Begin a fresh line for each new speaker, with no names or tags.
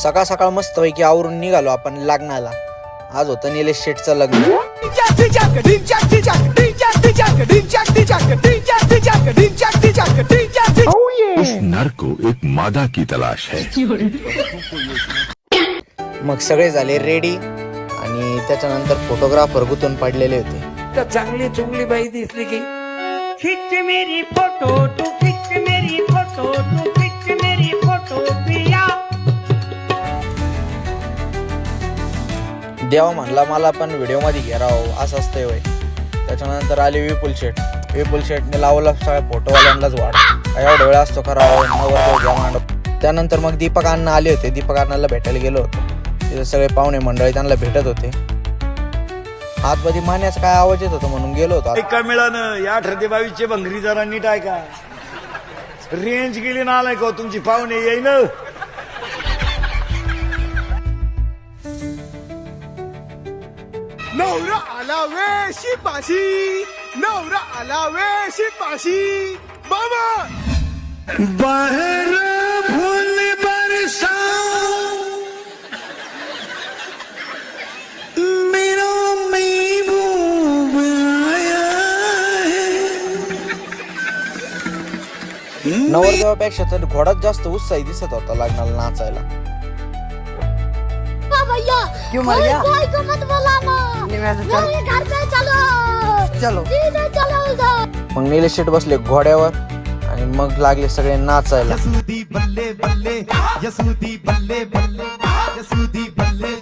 सकाळ सकाळ मस्तपैकी आवरून निघालो आपण लग्नाला. आज होतं निलेश शेठचं लग्न.
उस नर को एक मादा की तलाश है.
मग सगळे झाले रेडी आणि त्याच्यानंतर फोटोग्राफर गुंतून पडलेले होते.
तर चांगली चुंगली बाई दिसली की
खिच मेरी फोटो तू खिच मेरी फोटो तू खिच मेरी फोटो पिया.
देवा म्हणला मला पण व्हिडिओ मध्ये घे राव, असं असतंय वय. त्याच्यानंतर आले विपुल शेठने लावला सगळ्या फोटोवाल्यांनाच वाढ. एवढा वेळ असतो करावं नवर घ्या मांडव. त्यानंतर मग दीपक अण्णा आले होते. दीपक अण्णाला भेटायला गेलो होतो. तिथे सगळे पाहुणे मंडळी त्यांना भेटत होते. आतमध्ये मान्याचा काय आवाज येत होता म्हणून गेलो होतो.
काय मिळालं या 18-22 भंगरी जरा नीट आहे का? रेंज गेली ना आलाय का तुमची पाहुणे येईन.
नवरा आला वे शिपाशी, नवरा आला वे शिपाशी बाबा.
बाहेर फुल बरसा मेरा महबूब आया है.
नवरदेवापेक्षा तर घोडाच जास्त उत्साही दिसत होता लग्नाला नाचायला.
क्यों मर गया? कोई को मत बुलाना। मेरे घर पे चलो।
मग निलेश शेठ बसले घोड्यावर आणि मग लागले सगळे नाचायला.
यसुदी बल्ले बल्ले, यसुदी बल्ले बल्ले, यसुदी बल्ले.